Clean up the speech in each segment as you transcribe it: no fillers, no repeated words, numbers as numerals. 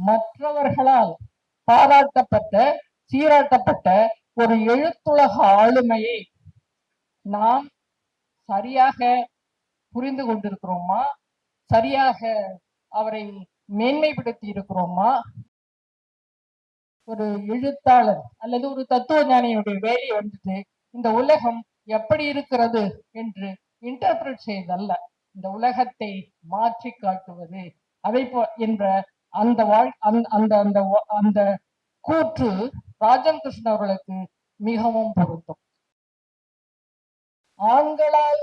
மற்றவர்களால் பாராட்டப்பட்ட சீராட்டப்பட்ட ஒரு எழுத்துலக ஆளுமையை நாம் சரியாக புரிந்து கொண்டிருக்கிறோமா, சரியாக அவரை மேன்மைப்படுத்தி இருக்கிறோமா? ஒரு எழுத்தாளர் அல்லது ஒரு தத்துவ ஞானியுடைய வேலை வந்துட்டு இந்த உலகம் எப்படி இருக்கிறது என்று இன்டர்பிரட் செய்தல்ல, இந்த உலகத்தை மாற்றி காட்டுவது. அதை என்ற அந்த அந்த அந்த அந்த கூற்று ராஜம் கிருஷ்ணன் அவர்களுக்கு மிகவும் பொருந்தும். ஆண்களால்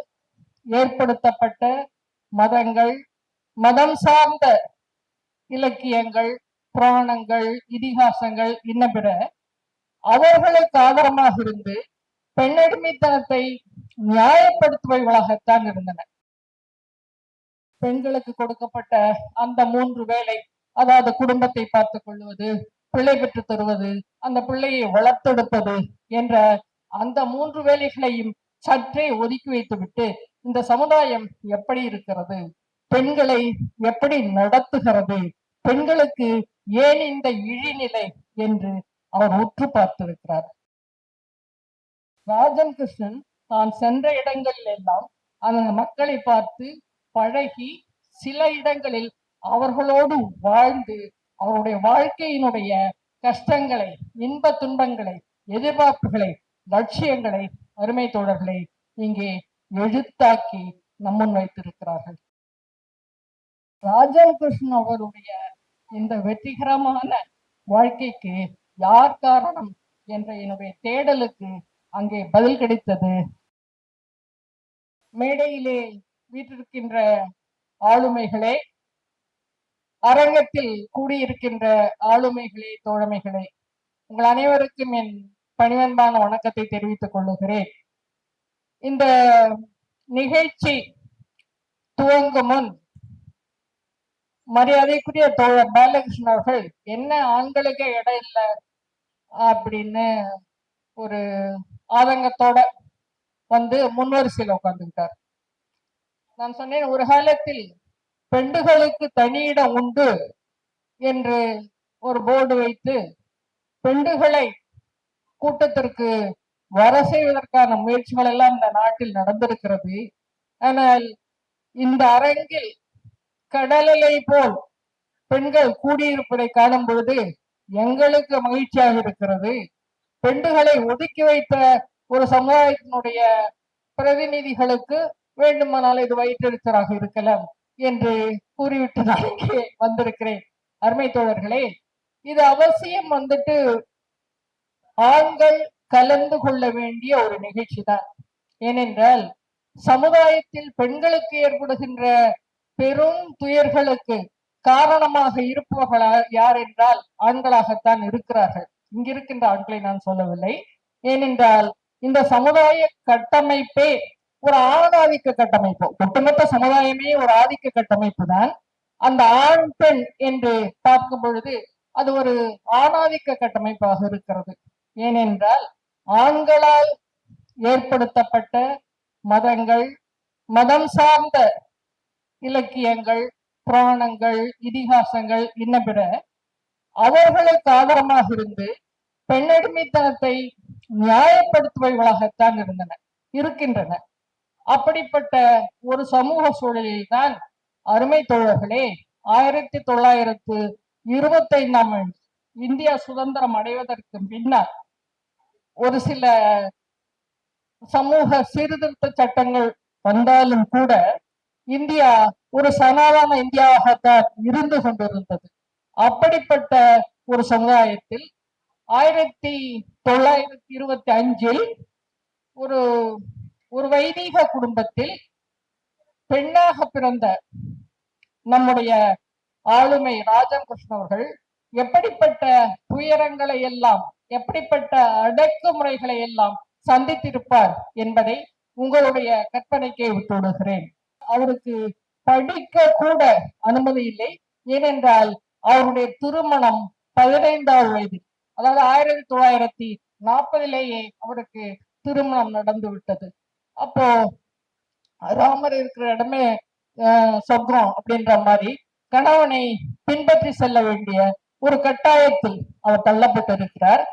ஏற்படுத்தப்பட்ட மதங்கள், மதம் சார்ந்த இலக்கியங்கள், புராணங்கள், இதிகாசங்கள் இன்ன பிற அவர்களுக்கு ஆதாரமாக இருந்து பெண்ணடிமைத்தனத்தை நியாயப்படுத்துபவர்களாகத்தான் இருந்தன. பெண்களுக்கு கொடுக்கப்பட்ட அந்த 3 வேலை, அதாவது குடும்பத்தை பார்த்துக் கொள்வது, பிள்ளை பெற்று தருவது, அந்த பிள்ளையை வளர்த்தெடுப்பது என்ற அந்த 3 வேலைகளையும் சற்றே ஒதுக்கி வைத்துவிட்டு இந்த சமுதாயம் எப்படி இருக்கிறது, பெண்களை எப்படி நடத்துகிறது, பெண்களுக்கு ஏன் இந்த இழிநிலை என்று அவர் உற்று பார்த்திருக்கிறார். ராஜம் கிருஷ்ணன் தான் சென்ற இடங்களில் எல்லாம் அந்த மக்களை பார்த்து பழகி, சில இடங்களில் அவர்களோடு வாழ்ந்து அவருடைய வாழ்க்கையினுடைய கஷ்டங்களை, இன்ப துன்பங்களை, எதிர்பார்ப்புகளை, லட்சியங்களை அருமை தோழர்களை இங்கே எழுத்தாக்கி நம்முன் வைத்திருக்கிறார்கள். ராஜம் கிருஷ்ணன் அவருடைய இந்த வெற்றிகரமான வாழ்க்கைக்கு யார் காரணம் என்ற என்னுடைய தேடலுக்கு அங்கே பதில் கிடைத்தது. மேடையிலே வீற்றிருக்கின்ற ஆளுமைகளே, அரங்கத்தில் கூடியிருக்கின்ற ஆளுமைகளே, தோழமைகளே, உங்கள் அனைவருக்கும் என் பணிவன்பான வணக்கத்தை தெரிவித்துக் கொள்ளுகிறேன். இந்த நிகழ்ச்சி துவங்கும் முன் மரியாதைக்குரிய தோழர் பாலகிருஷ்ணன் அவர்கள் என்ன ஆண்களுக்கே இடம் இல்லை அப்படின்னு ஒரு ஆதங்கத்தோட வந்து முன்வரிசையில் உட்கார்ந்துக்கிட்டார். நான் சொன்னேன், ஒரு காலத்தில் பெண்டுகளுக்கு தனியிடம் உண்டு என்று ஒரு போர்டு வைத்து பெண்டுகளை கூட்டத்திற்கு வர செய்வதற்கான முயற்சிகள் எல்லாம் இந்த நாட்டில் நடந்திருக்கிறது. ஆனால் இந்த அரங்கில் கடலை போல் பெண்கள் கூடியிருப்பதை காணும் பொழுது எங்களுக்கு மகிழ்ச்சியாக இருக்கிறது. பெண்களை ஒதுக்கி வைத்த ஒரு சமுதாயத்தினுடைய பிரதிநிதிகளுக்கு வேண்டுமானால் இது வயிற்றெழுச்சலாக இருக்கலாம் என்று கூறிவிட்டு நான் இங்கே வந்திருக்கிறேன். அருமை தோழர்களே, இது அவசியம் வந்துட்டு ஆண்கள் கலந்து கொள்ள வேண்டிய ஒரு நிகழ்ச்சி தான். ஏனென்றால் சமுதாயத்தில் பெண்களுக்கு ஏற்படுகின்ற பெரும் துயர்களுக்கு காரணமாக இருப்பவர்கள் யார் என்றால் ஆண்களாகத்தான் இருக்கிறார்கள். இங்கிருக்கின்ற ஆண்களை நான் சொல்லவில்லை. ஏனென்றால் இந்த சமுதாய கட்டமைப்பே ஒரு ஆணாதிக்க கட்டமைப்பு, ஒட்டுமொத்த சமுதாயமே ஒரு ஆதிக்க கட்டமைப்பு தான். அந்த ஆண் பெண் என்று பார்க்கும் பொழுது அது ஒரு ஆணாதிக்க கட்டமைப்பாக இருக்கிறது. ஏனென்றால் ஆண்களால் ஏற்படுத்தப்பட்ட மதங்கள், மதம் சார்ந்த இலக்கியங்கள், புராணங்கள், இதிகாசங்கள் இன்ன பிற அவர்களுக்கு ஆதாரமாக இருந்து பெண்ணடிமைத்தனத்தை நியாயப்படுத்துபவர்களாகத்தான் இருக்கின்றன. அப்படிப்பட்ட ஒரு சமூக சூழலில் தான் அருமை தோழர்களே 1925ஆம் ஆண்டு இந்தியா சுதந்திரம் அடைவதற்கு பின்னால் ஒரு சில சமூக சீர்திருத்த சட்டங்கள் வந்தாலும் கூட இந்தியா ஒரு சனாதன இந்தியாவாகத்தான் இருந்து கொண்டிருந்தது. அப்படிப்பட்ட ஒரு சமுதாயத்தில் 1925 ஒரு வைதீக குடும்பத்தில் பெண்ணாக பிறந்த நம்முடைய ஆளுமை ராஜம் கிருஷ்ணன் அவர்கள் எப்படிப்பட்ட துயரங்களை எல்லாம், எப்படிப்பட்ட அடக்குமுறைகளை எல்லாம் சந்தித்திருப்பார் என்பதை உங்களுடைய கற்பனைக்கே விட்டுவிடுகிறேன். அவருக்கு படிக்க கூட அனுமதி இல்லை. ஏனென்றால் அவருடைய திருமணம் 15வது வயதில், அதாவது 1940 அவருக்கு திருமணம் நடந்து விட்டது. அப்போ ராமர் இருக்கிற இடமே சொர்க்கம் அப்படின்ற மாதிரி கணவனை பின்பற்றி செல்ல வேண்டிய ஒரு கட்டாயத்தில் அவர் தள்ளப்பட்டிருக்கிறார்.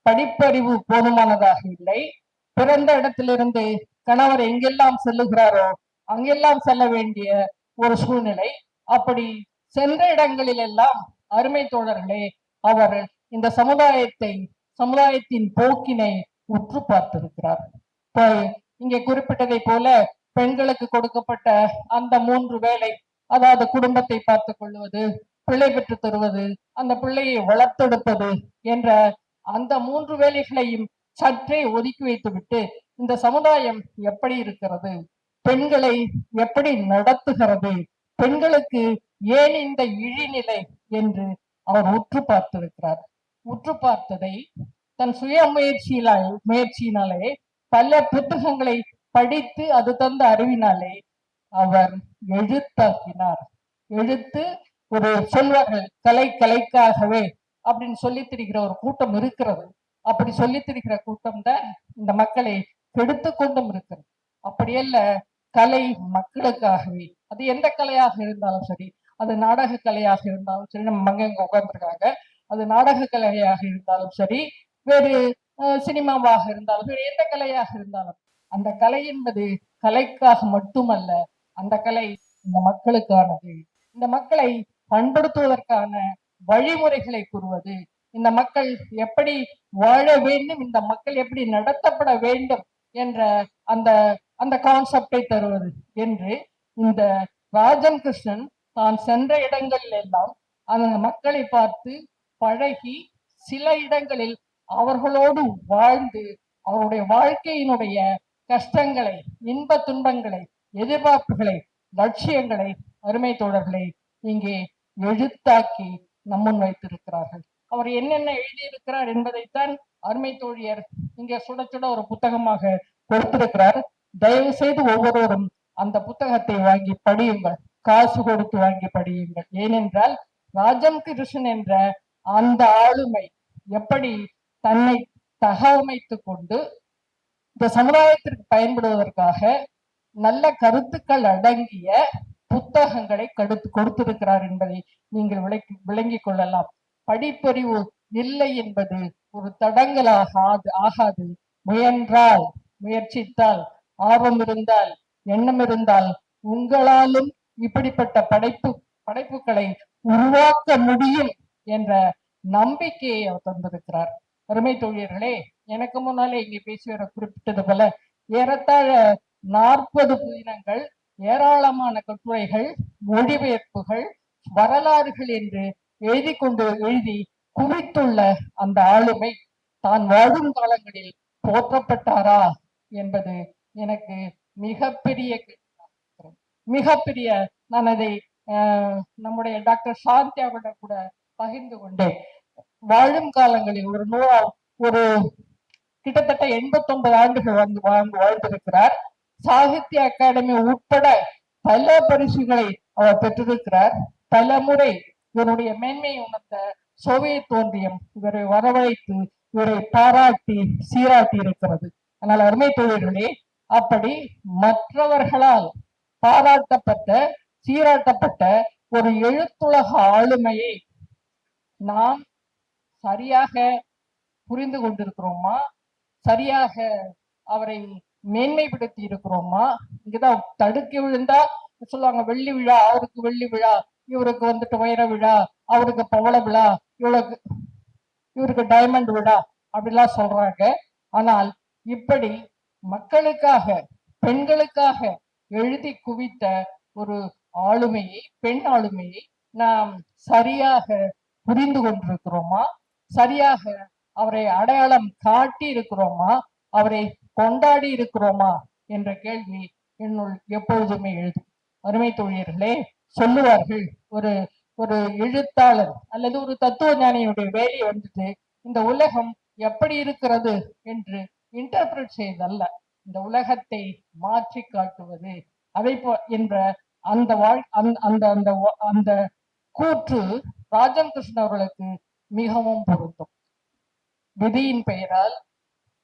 படிப்பறிவு போதுமானதாக இல்லை. பிறந்த இடத்திலிருந்து கணவர் எங்கெல்லாம் செல்லுகிறாரோ அங்கெல்லாம் செல்ல வேண்டிய ஒரு சூழ்நிலை. அப்படி சென்ற இடங்களில் எல்லாம் அருமை தோழர்களே அவர் இந்த சமுதாயத்தின் போக்கினை உற்று பார்த்திருக்கிறார். இங்கே குறிப்பிட்டதை போல பெண்களுக்கு கொடுக்கப்பட்ட அந்த 3 வேலை, அதாவது குடும்பத்தை பார்த்துக் கொள்வது, பிள்ளை பெற்று தருவது, அந்த பிள்ளையை வளர்த்தெடுப்பது என்ற அந்த 3 வேலைகளையும் சற்றே ஒதுக்கி வைத்துவிட்டு இந்த சமுதாயம் எப்படி இருக்கிறது, பெண்களை எப்படி நடத்துகிறது, பெண்களுக்கு ஏன் இந்த இழிநிலை என்று அவர் உற்று பார்த்திருக்கிறார். உற்று பார்த்ததை தன் சுய முயற்சியினாலே பல புத்தகங்களை படித்து அது தந்த அறிவினாலே அவர் எழுத்தாக்கினார். எழுத்து ஒரு சொல்வார்கள் கலைக்காகவே அப்படின்னு சொல்லி திரிகிற ஒரு கூட்டம் இருக்கிறது. அப்படி சொல்லி திரிகிற கூட்டம் தான் இந்த மக்களை கெடுத்து கொண்டும் இருக்கிறது. அப்படியல்ல, கலை மக்களுக்காகவே. அது எந்த கலையாக இருந்தாலும் சரி, அது நாடக கலையாக இருந்தாலும் சரி, நம்ம மங்க உட்கார்ந்துருக்காங்க, அது நாடக கலையாக இருந்தாலும் சரி, வேறு சினிமாவாக இருந்தாலும் வேறு எந்த கலையாக இருந்தாலும் அந்த கலை என்பது கலைக்காக மட்டுமல்ல, அந்த கலை இந்த மக்களுக்கானது. இந்த மக்களை பண்படுத்துவதற்கான வழிமுறைகளை கூறுவது, இந்த மக்கள் எப்படி வாழ வேண்டும், இந்த மக்கள் எப்படி நடத்தப்பட வேண்டும் என்ற அந்த அந்த கான்செப்டை தருவது என்று இந்த ராஜம் கிருஷ்ணன் தான் சென்ற இடங்களில் எல்லாம் அந்த மக்களை பார்த்து பழகி சில இடங்களில் அவர்களோடு வாழ்ந்து அவருடைய வாழ்க்கையினுடைய கஷ்டங்களை, இன்ப துன்பங்களை, எதிர்பார்ப்புகளை, லட்சியங்களை அருமை தோழர்களை இங்கே எழுத்தாக்கி நம்முன் வைத்திருக்கிறார்கள். அவர் என்னென்ன எழுதியிருக்கிறார் என்பதைத்தான் அருமை தோழியர் இங்கே சுட சுட ஒரு புத்தகமாக கொடுத்திருக்கிறார். தயவு செய்து ஒவ்வொருவரும் அந்த புத்தகத்தை வாங்கி படியுங்கள், காசு கொடுத்து வாங்கி படியுங்கள். ஏனென்றால் ராஜம் கிருஷ்ணன் என்ற அந்த ஆளுமை எப்படி தன்னை தகவமைத்துக் கொண்டு இந்த சமுதாயத்திற்கு பயன்படுவதற்காக நல்ல கருத்துக்கள் அடங்கிய புத்தகங்களை கொடுத்திருக்கிறார் என்பதை நீங்கள் விளங்கிக் கொள்ளலாம். படிப்பறிவு இல்லை என்பது ஒரு தடங்கலாக ஆகாது. முயன்றால், முயற்சித்தால், ஆர்வம் இருந்தால், எண்ணம் இருந்தால் உங்களாலும் இப்படிப்பட்ட படைப்புகளை உருவாக்க முடியும் என்ற நம்பிக்கையை அவர் தந்திருக்கிறார். அருமை தோழியர்களே, எனக்கு முன்னாலே இங்கே பேசியவரை குறிப்பிட்டது போல ஏறத்தாழ 40 புதினங்கள், ஏராளமான கட்டுரைகள், மொழிபெயர்ப்புகள், வரலாறுகள் என்று எழுதி குவித்துள்ள அந்த ஆளுமை தான் வாழும் காலங்களில் போற்றப்பட்டாரா என்பது எனக்கு மிகப்பெரிய நான் அதை நம்முடைய டாக்டர் சாந்தியாவிட கூட பகிர்ந்து கொண்டேன். வாழும் காலங்களில் ஒரு கிட்டத்தட்ட 89 ஆண்டுகள் வாழ்ந்திருக்கிறார். சாகித்ய அகாடமி உட்பட பல பரிசுகளை அவர் பெற்றிருக்கிறார். பல முறை இவருடைய மேன்மையை உணர்ந்த சோவியத் ஒன்றியம் இவரை வரவழைத்து இவரை பாராட்டி சீராட்டி இருக்கிறது. ஆனால் அருமை தோழர்களே, அப்படி மற்றவர்களால் பாராட்டப்பட்ட சீராட்டப்பட்ட ஒரு எழுத்துலக ஆளுமையை நாம் சரியாக புரிந்து கொண்டிருக்கிறோமா? சரியாக அவரை மேன்மைப்படுத்தி இருக்கிறோமா? இங்கதான் தடுக்கி விழுந்தா சொல்லுவாங்க, வெள்ளி விழா, அவருக்கு வெள்ளி விழா, இவருக்கு வந்துட்டு வைர விழா, அவருக்கு பவள விழா, இவருக்கு டைமண்ட் விழா அப்படிலாம் சொல்றாங்க. ஆனால் இப்படி மக்களுக்காக, பெண்களுக்காக எழுதி குவித்த ஒரு ஆளுமையை, பெண் ஆளுமையை நாம் சரியாக புரிந்து கொண்டிருக்கிறோமா? சரியாக அவரை அடையாளம் காட்டி இருக்கிறோமா? அவரை கொண்டாடி இருக்கிறோமா என்ற கேள்வி என்னுள் எப்பொழுதுமே எழுதும். அருமை தோழியர்களே, சொல்லுவார்கள், ஒரு ஒரு எழுத்தாளர் அல்லது ஒரு தத்துவ ஞானியுடைய வேலையை வந்துட்டு இந்த உலகம் எப்படி இருக்கிறது என்று இன்டர்பிரட் செய்தல்ல, இந்த உலகத்தை மாற்றி காட்டுவது. அதை என்ற அந்த அந்த அந்த அந்த கூற்று ராஜம் கிருஷ்ணன் அவர்களுக்கு மிகவும் பொருந்தும். விதியின் பெயரால்,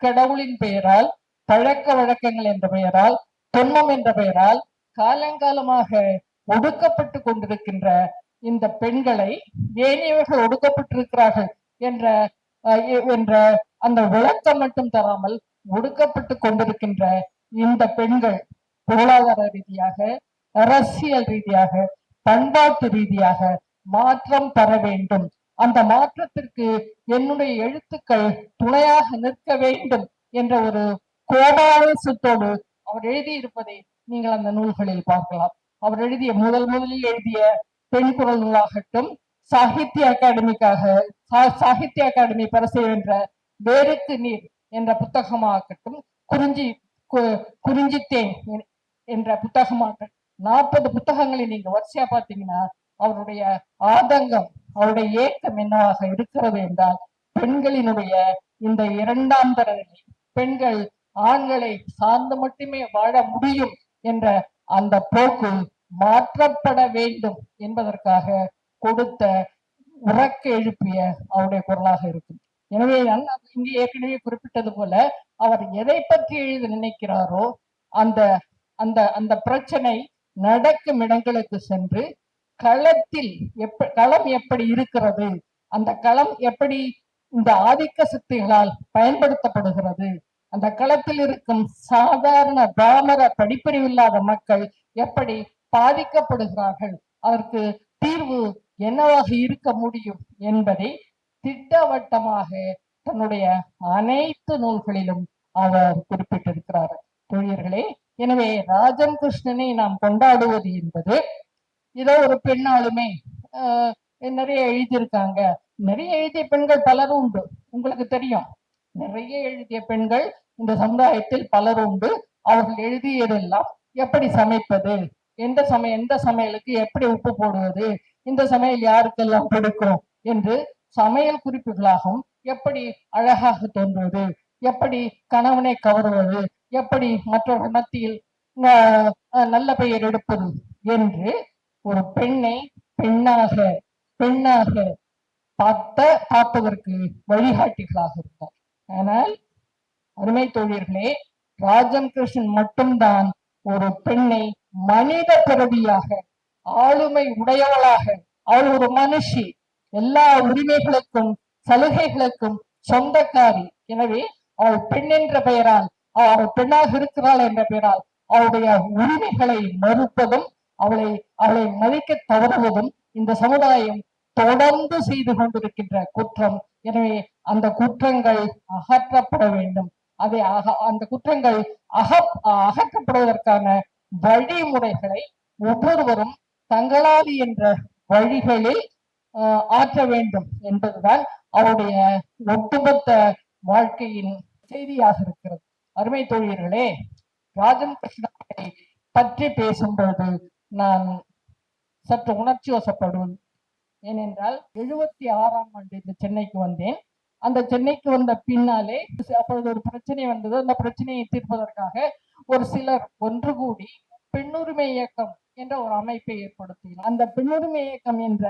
கடவுளின் பெயரால், பழக்க வழக்கங்கள் என்ற பெயரால், தொன்மம் என்ற பெயரால் காலங்காலமாக ஒடுக்கப்பட்டு கொண்டிருக்கின்ற இந்த பெண்களை ஏன் இவர்கள் ஒடுக்கப்பட்டிருக்கிறார்கள் என்ற என்ற அந்த விளக்கம் மட்டும் தராமல் ஒடுக்கப்பட்டு கொண்டிருக்கின்ற இந்த பெண்கள் பொருளாதார ரீதியாக, அரசியல் ரீதியாக, பண்பாட்டு ரீதியாக மாற்றம் பெற வேண்டும். அந்த மாற்றத்திற்கு என்னுடைய எழுத்துக்கள் துணையாக நிற்க வேண்டும் என்ற ஒரு கோபாவேசத்தோடு அவர் எழுதியிருப்பதை நீங்கள் அந்த நூல்களில் பார்க்கலாம். அவர் எழுதிய முதலில் எழுதிய பெண் குரல் நூலாகட்டும், சாகித்ய அகாடமிக்காக சாகித்ய அகாடமி பரிசு என்ற வேருக்கு நீர் என்ற புத்தகமாகட்டும், குறிஞ்சித்தேன் என்ற புத்தகமாகட்டும், 40 புத்தகங்களை நீங்க வரிசையா பார்த்தீங்கன்னா அவருடைய ஆதங்கம், அவருடைய ஏக்கம் என்னவாக இருக்கிறது என்றால், பெண்களினுடைய இந்த இரண்டாம் தர நிலை, பெண்கள் ஆண்களை சார்ந்து மட்டுமே வாழ முடியும் என்ற அந்த போக்கு மாற்றப்பட வேண்டும் என்பதற்காக கொடுத்த உறக்க எழுப்பிய அவருடைய குரலாக இருக்கும். எனவே இங்கே ஏற்கனவே குறிப்பிட்டது போல அவர் எதை பற்றி எழுத நினைக்கிறாரோ அந்த அந்த அந்த பிரச்சனை நடக்கும் இடங்களுக்கு சென்று களத்தில் களம் எப்படி இருக்கிறது, அந்த களம் எப்படி இந்த ஆதிக்க சக்திகளால் பயன்படுத்தப்படுகிறது, அந்த களத்தில் இருக்கும் சாதாரண பாமர படிப்பறிவில்லாத மக்கள் எப்படி பாதிக்கப்படுகிறார்கள், அதற்கு தீர்வு என்னவாக இருக்க முடியும் என்பதை திட்டவட்டமாக தன்னுடைய அனைத்து நூல்களிலும் அவர் குறிப்பிட்டிருக்கிறார். தோழியர்களே, எனவே ராஜம் கிருஷ்ணனை நாம் கொண்டாடுவது என்பது இதோ ஒரு பெண்ணாலுமே நிறைய எழுதியிருக்காங்க, நிறைய எழுதிய பெண்கள் பலரும் உண்டு, உங்களுக்கு தெரியும். நிறைய எழுதிய பெண்கள் இந்த சமுதாயத்தில் பலரும் உண்டு. அவர்கள் எழுதியதெல்லாம் எப்படி சமைப்பது, எந்த சமையலுக்கு எப்படி உப்பு போடுவது, இந்த சமையல் யாருக்கெல்லாம் பிடிக்கும் என்று சமையல் குறிப்புகளாகவும், எப்படி அழகாக தோன்றுவது, எப்படி கணவனை கவருவது, எப்படி மற்றவர்கள் மத்தியில் நல்ல பெயர் எடுப்பது என்று ஒரு பெண்ணை பெண்ணாக பார்ப்பதற்கு வழிகாட்டிகளாக இருந்தார். ஆனால் அருமை தோழியர்களே, ராஜம் கிருஷ்ணன் மட்டும்தான் ஒரு பெண்ணை மனித பிறவியாக, ஆளுமை உடையவளாக, அவள் ஒரு மனுஷி, எல்லா உரிமைகளுக்கும் சலுகைகளுக்கும் சொந்தக்காரி. எனவே அவள் பெண் என்ற பெயரால், அவள் பெண்ணாக இருக்கிறாள் என்ற பெயரால் அவளுடைய உரிமைகளை மறுப்பதும் அவளை மதிக்க தவறுவதும் இந்த சமுதாயம் தொடர்ந்து செய்து கொண்டிருக்கின்ற குற்றம். எனவே அந்த குற்றங்கள் அகற்றப்பட வேண்டும். அந்த குற்றங்கள் அகற்றப்படுவதற்கான வழிமுறைகளை ஒவ்வொருவரும் தங்களால் என்ற வழிகளில் ஆற்ற வேண்டும் என்பதுதான் அவருடைய ஒட்டுமொத்த வாழ்க்கையின் செய்தியாக இருக்கிறது. அருமை தோழியர்களே, ராஜம் கிருஷ்ணனை பற்றி பேசும்போது நான் சற்று உணர்ச்சி வசப்படுவேன். ஏனென்றால் 76ஆம் ஆண்டு இந்த சென்னைக்கு வந்தேன். அந்த சென்னைக்கு வந்த பின்னாலே அப்பொழுது ஒரு பிரச்சனை வந்தது. அந்த பிரச்சனையை தீர்ப்பதற்காக ஒரு சிலர் ஒன்று கூடி பெண்ணுரிமை இயக்கம் என்ற ஒரு அமைப்பை ஏற்படுத்தினோம். அந்த பெண்ணுரிமை இயக்கம் என்ற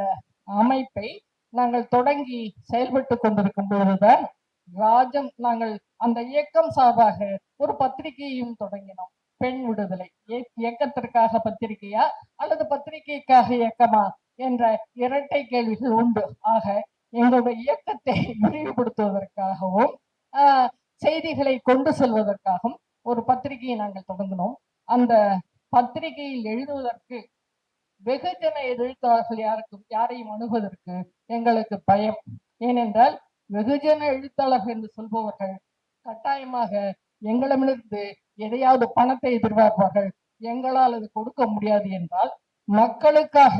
அமைப்பை நாங்கள் தொடங்கி செயல்பட்டு கொண்டிருக்கும் பொழுதுதான் நாங்கள் அந்த இயக்கம் சார்பாக ஒரு பத்திரிகையையும் தொடங்கினோம். பெண் விடுதலை இயக்கத்திற்காக பத்திரிகையா அல்லது பத்திரிகைக்காக இயக்கமா என்ற இரட்டை கேள்விகள் உண்டு. ஆக எங்களுடைய இயக்கத்தை விரிவுபடுத்துவதற்காகவும் செய்திகளை கொண்டு செல்வதற்காகவும் ஒரு பத்திரிகையை நாங்கள் தொடங்கினோம். அந்த பத்திரிகையில் எழுதுவதற்கு வெகுஜன எழுத்தாளர்கள் யாரையும் அணுகுவதற்கு எங்களுக்கு பயம். ஏனென்றால் வெகுஜன எழுத்தாளர்கள் என்று சொல்பவர்கள் கட்டாயமாக எங்களிடமிருந்து எதையாவது பணத்தை எதிர்பார்ப்பார்கள். எங்களால் அது கொடுக்க முடியாது என்றால் மக்களுக்காக,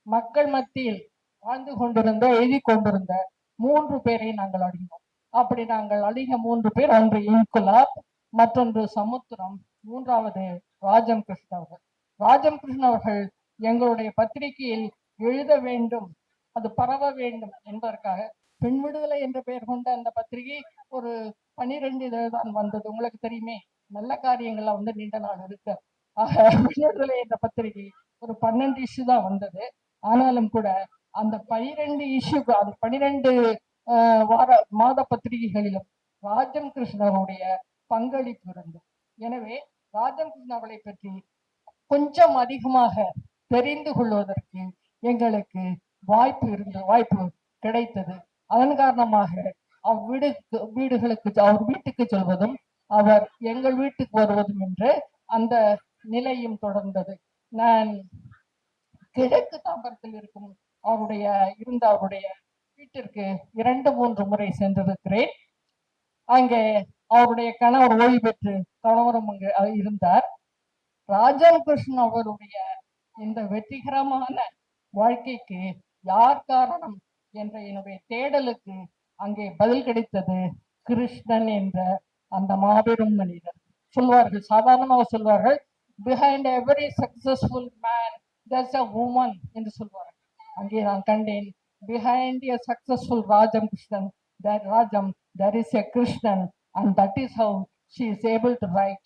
மக்கள் மத்தியில் வாழ்ந்து கொண்டிருந்த எழுதி கொண்டிருந்த 3 பேரை நாங்கள் அணுகினோம். அப்படி நாங்கள் அணுகிய 3 பேர், ஒன்று இன்குலாப், மற்றொன்று சமுத்திரம், மூன்றாவது ராஜம் கிருஷ்ணன் அவர்கள். ராஜம் கிருஷ்ணன் அவர்கள் எங்களுடைய பத்திரிகையில் எழுத வேண்டும், அது பரவ வேண்டும் என்பதற்காக பெண் விடுதலை என்ற பெயர் கொண்ட அந்த பத்திரிகை ஒரு 12 இதழ் தான் வந்தது. உங்களுக்கு தெரியுமே, நல்ல காரியங்கள்லாம் வந்து நீண்ட நாள் இருக்கு. பெண் விடுதலை என்ற பத்திரிகை ஒரு 12 இஷ்யூ தான் வந்தது. ஆனாலும் கூட அந்த 12 இஷ்யூக்கு, அந்த 12 மாத பத்திரிகைகளிலும் ராஜம் கிருஷ்ணனுடைய பங்களிப்பு இருந்தது. எனவே ராஜம் கிருஷ்ணன் அவளை பற்றி கொஞ்சம் அதிகமாக தெரிந்து கொள்வதற்கு எங்களுக்கு வாய்ப்பு கிடைத்தது. அதன் காரணமாக அவர் வீட்டுக்கு செல்வதும் அவர் எங்கள் வீட்டுக்கு வருவதும் என்று அந்த நிலையும் தொடர்ந்தது. நான் கிழக்கு தாம்பரத்தில் இருக்கும் அவருடைய வீட்டிற்கு 2-3 முறை சென்றிருக்கிறேன். அங்கே அவருடைய கணவர் ஓய்வு பெற்று கணவரும் அங்கு இருந்தார். ராஜம் கிருஷ்ணன் அவருடைய இந்த வெற்றிகரமான வாழ்க்கைக்கு யார் காரணம் என்ற என்னுடைய தேடலுக்கு அங்கே பதில் கிடைத்தது கிருஷ்ணன் என்ற அந்த மாபெரும் மனிதர். சொல்வார்கள், சாதாரணமாக சொல்வார்கள், behind every successful man there's a woman என்று சொல்வார்கள். அங்கே நான் கண்டேன், behind a successful Rajam Krishnan there is a Krishnan, and that is how she is able to write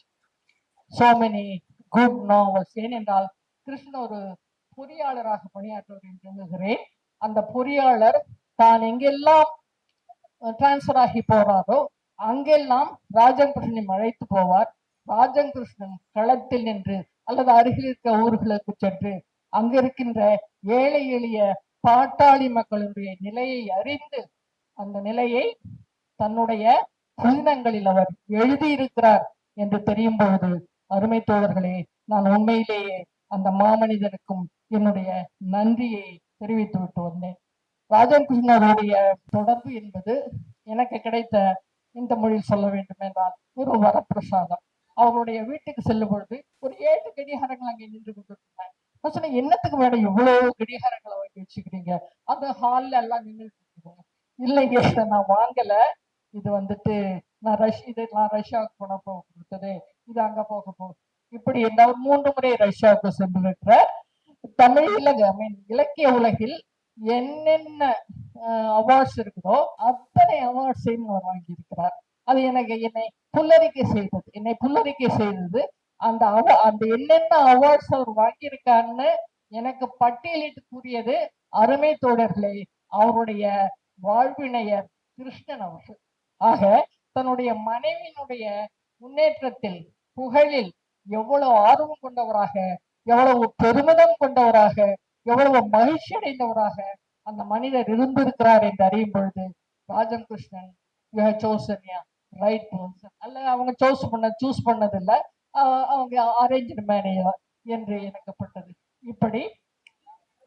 so many good novels. ஏனென்றால் கிருஷ்ணன் ஒரு பொறியாளராக பணியாற்றுவார் என்று எண்ணுகிறேன். அந்த பொறியாளர் தான் எங்கெல்லாம் டிரான்ஸ்பர் ஆகி போறாரோ அங்கெல்லாம் ராஜம் கிருஷ்ணனை அழைத்து போவார். ராஜம் கிருஷ்ணன் களத்தில் நின்று அல்லது அருகில் இருக்க ஊர்களுக்கு சென்று அங்கிருக்கின்ற ஏழை எளிய பாட்டாளி மக்களுடைய நிலையை அறிந்து அந்த நிலையை தன்னுடைய புதினங்களில் அவர் எழுதியிருக்கிறார் என்று தெரியும் பொழுது, அருமை தோழர்களே, நான் உண்மையிலேயே அந்த மாமனிதனுக்கும் என்னுடைய நன்றியை தெரிவித்து விட்டு வந்தேன். ராஜம் கிருஷ்ணருடைய தொடர்பு என்பது எனக்கு கிடைத்த, இந்த மொழியில் சொல்ல வேண்டும் என்றால், ஒரு வரப்பிரசாதம். அவருடைய வீட்டுக்கு செல்லும் பொழுது ஒரு 7 கடிகாரங்கள் அங்கே நின்று கொண்டிருந்தாங்க. நான் சொன்னேன், என்னத்துக்கு மேடம் இவ்வளவு கடிகாரங்களை வாங்கி வச்சுக்கிறீங்க? அந்த ஹால்ல எல்லாம் நின்று இருக்கீங்க. இல்லைங்க, நான் வாங்கல, இது வந்துட்டு நான் ரஷ்யாவுக்கு போனப்போ கொடுத்தது, இது அங்க போக போகுது. இப்படி இந்த 3 முறை ரஷ்யாவுக்கு சென்றிருக்கிற தமிழ் இலக்கிய உலகில் என்னென்ன அவார்ட்ஸ் இருக்குதோ அத்தனை அவார்ட்ஸையும் அவர் வாங்கி இருக்கிறார். அது என்னை புல்லரிக்கை செய்தது. அந்த என்னென்ன அவார்ட்ஸ் அவர் வாங்கியிருக்காருன்னு எனக்கு பட்டியலிட்டு கூறியது, அருமை தோழர்களே, அவருடைய வாழ்வினையர் கிருஷ்ணன் அவர்கள். ஆக தன்னுடைய மனைவியினுடைய முன்னேற்றத்தில், புகழில் எவ்வளவு ஆர்வம் கொண்டவராக, எவ்வளவு பெருமிதம் கொண்டவராக, எவ்வளவு மகிழ்ச்சி அடைந்தவராக அந்த மனிதர் இருந்திருக்கிறார் என்று அறியும் பொழுது, ராஜம் கிருஷ்ணன் ரைட் பர்சன் அல்ல, அவங்க சூஸ் பண்ணதில்ல, அவங்க அரேஞ்ச் மேனேஜர் என்று எனக்குப்பட்டது. இப்படி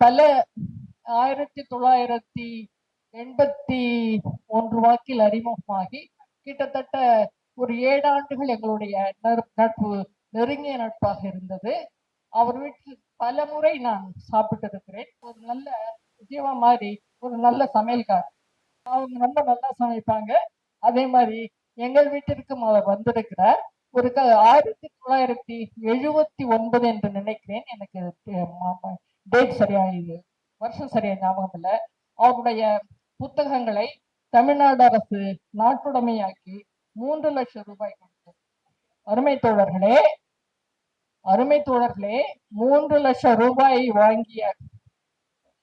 பல 1981 வாக்கில் அறிமுகமாகி கிட்டத்தட்ட ஒரு 7 ஆண்டுகள் எங்களுடைய நட்பு நெருங்கிய நட்பாக இருந்தது. அவர் வீட்டில் பல முறை நான் சாப்பிட்டு இருக்கிறேன். ஒரு நல்ல ஜீவா மாதிரி ஒரு நல்ல சமையல்காரர், அவங்க ரொம்ப நல்லா சமைப்பாங்க. அதே மாதிரி எங்கள் வீட்டிற்கும் அவர் வந்திருக்கிறார். ஒரு 1979 என்று நினைக்கிறேன், எனக்கு டேட் சரியா, இது வருஷம் சரியா ஞாபகம் இல்லை. அவருடைய புத்தகங்களை தமிழ்நாடு அரசு நாட்டுடைமையாக்கி 3 லட்சம் ரூபாய் கொடுத்தது. அருமை தோழர்களே 3 லட்சம் ரூபாயை வாங்கிய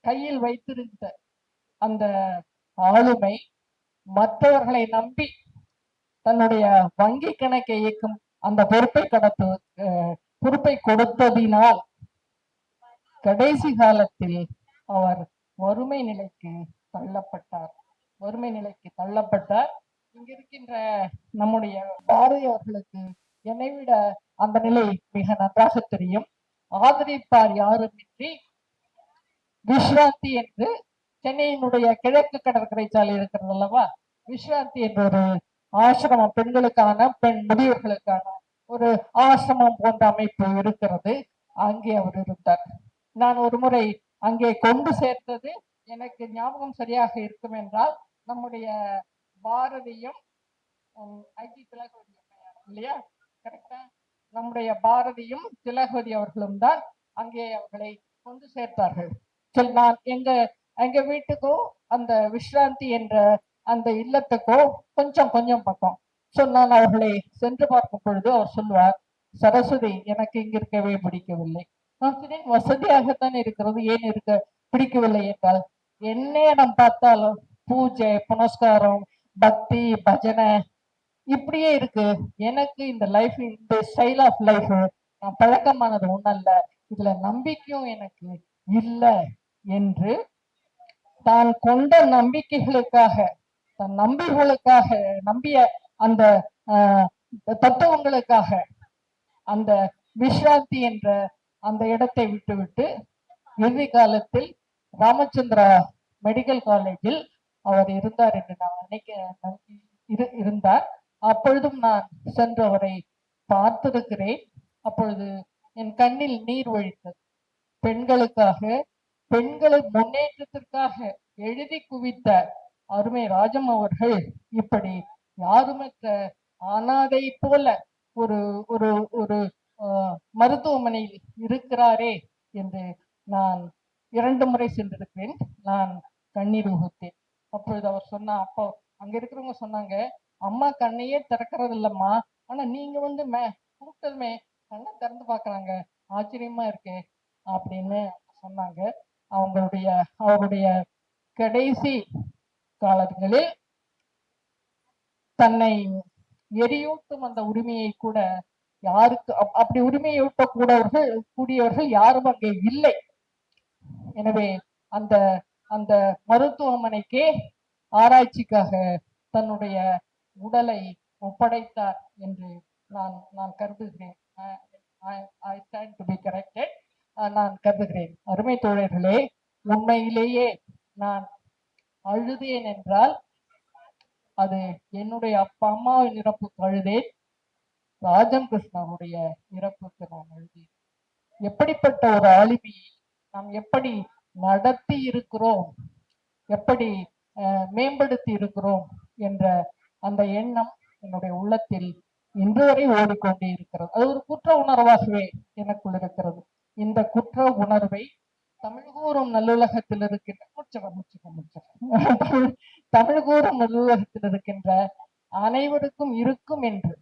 கையில் வைத்திருந்த அந்த ஆளுமை, மற்றவர்களை நம்பி தன்னுடைய வங்கி கணக்கை இயக்கும் அந்த பொறுப்பை கொடுத்ததினால் கடைசி காலத்தில் அவர் வறுமை நிலைக்கு தள்ளப்பட்டார். இங்க இருக்கின்ற நம்முடைய பாரதி அவர்களுக்கு என்னை விட அந்த நிலை மிக நன்றாக தெரியும். ஆதரிப்பார் யாருமின்றி விஸ்ராந்தி என்று சென்னையினுடைய கிழக்கு கடற்கரை சாலை இருக்கிறது அல்லவா, விஸ்ராந்தி என்ற ஒரு ஆசிரமம், பெண்களுக்கான, பெண் முதியவர்களுக்கான ஒரு ஆசிரமம் போன்ற அமைப்பு இருக்கிறது. அங்கே அவர் இருந்தார். நான் ஒரு முறை அங்கே கொண்டு சேர்த்தது எனக்கு ஞாபகம் சரியாக இருக்கும் என்றால், நம்முடைய பாரதியும் ஐடி திலகவதி இல்லையா, கரெக்டா, நம்முடைய பாரதியும் திலகவதி அவர்களும் தான் அங்கே அவர்களை கொண்டு சேர்த்தார்கள். நான் எங்க வீட்டுக்கும் அந்த விஸ்ராந்தி என்ற அந்த இல்லத்துக்கோ கொஞ்சம் பக்கம். நான் அவர்களை சென்று பார்க்கும் பொழுது அவர் சொல்வார், சரஸ்வதி, எனக்கு இங்க இருக்கவே பிடிக்கவில்லை. நான் சொன்னேன், வசதியாகத்தான் இருக்கிறது, ஏன் இருக்க பிடிக்கவில்லை என்றால், என்னிடம் பார்த்தாலும் பூஜை புனஸ்காரம் பக்தி பஜனை இப்படியே இருக்கு. எனக்கு இந்த லைஃப், இந்த ஸ்டைல் ஆஃப் லைஃப் நான் பழக்கமானது ஒண்ணல்ல, இதுல நம்பிக்கையும் எனக்கு இல்லை என்று தான் கொண்ட நம்பிக்கைகளுக்காக, தன் நம்பிய அந்த தத்துவங்களுக்காக அந்த விஸ்ராந்தி என்ற அந்த இடத்தை விட்டுவிட்டு இறுதி காலத்தில் ராமச்சந்திரா மெடிக்கல் காலேஜில் அவர் இருந்தார் என்று நான் இருந்தார். அப்பொழுதும் நான் சென்று அவரை பார்த்திருக்கிறேன். அப்பொழுது என் கண்ணில் நீர் வழித்தது. பெண்களுக்காக, பெண்களின் முன்னேற்றத்திற்காக எழுதி குவித்த அருமை ராஜம் அவர்கள் இப்படி யாருமற்ற அனாதை போல ஒரு ஒரு ஒரு மருத்துவமனையில் இருக்கிறாரே என்று நான் 2 முறை சென்றிருக்கிறேன். நான் கண்ணீர் ஊகுத்தேன். அப்பொழுது அவர் சொன்னா, அப்போ அங்க இருக்கிறவங்க சொன்னாங்க, அம்மா கண்ணையே திறக்கிறது இல்லம்மா, ஆனா நீங்க வந்து கூப்பிட்டதுமே கண்ணை திறந்து பாக்குறாங்க, ஆச்சரியமா இருக்கு அப்படின்னு சொன்னாங்க. அவருடைய கடைசி காலங்களில் தன்னை எரியூட்டும் அந்த உரிமையை கூட யாருக்கு அப்படி உரிமையூட்ட கூடியவர்கள் யாரும் அங்கே இல்லை. எனவே அந்த அந்த மருத்துவமனைக்கே ஆராய்ச்சிக்காக தன்னுடைய உடலை ஒப்படைத்தார் என்று நான் கருதுகிறேன். நான் கருதுகிறேன். அருமை தோழர்களே, உண்மையிலேயே நான் அழுதேன் என்றால் அது என்னுடைய அப்பா அம்மாவின் இறப்புக்கு அழுதேன், ராஜம் கிருஷ்ணனுடைய இறப்புக்கு நான் அழுதேன். எப்படிப்பட்ட ஒரு ஆளுமையை நாம் எப்படி நடத்தி இருக்கிறோம், எப்படி மேம்படுத்தி இருக்கிறோம் என்ற அந்த எண்ணம் என்னுடைய உள்ளத்தில் இன்று வரை ஓடிக்கொண்டே இருக்கிறது. அது ஒரு குற்ற உணர்வாகவே எனக்குள் இருக்கிறது. இந்த குற்ற உணர்வை தமிழ்கூறும் நல்லுலகத்தில் இருக்கின்ற தமிழ்கூறும் நல்லுலகத்தில் இருக்கின்ற அனைவருக்கும் இருக்கும் என்று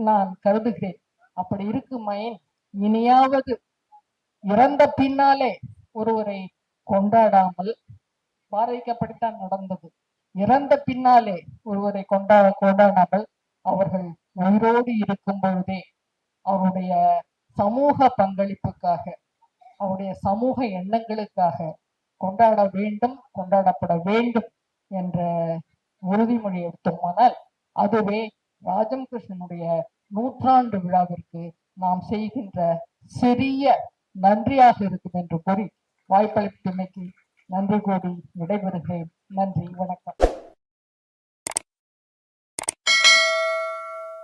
நான் கருதுகிறேன். அப்படி இருக்குமைன் இனியாவது இறந்த பின்னாலே ஒருவரை கொண்டாடாமல், பாரதிக்கு அப்படித்தான் நடந்தது, இறந்த பின்னாலே ஒருவரை கொண்டாடாமல் அவர்கள் உயிரோடு இருக்கும் பொழுதே அவருடைய சமூக பங்களிப்புக்காக, அவருடைய சமூக எண்ணங்களுக்காக கொண்டாட வேண்டும், கொண்டாடப்பட வேண்டும் என்ற உறுதிமொழி எடுத்தோமானால் அதுவே ராஜம் கிருஷ்ணனுடைய 100ஆண்டு விழாவிற்கு நாம் செய்கின்ற சிறிய நன்றியாக இருக்கும் என்று கூறி வாய்ப்பளித்தமைக்கு நன்றி கூறி விடைபெறுகிறேன். நன்றி, வணக்கம்.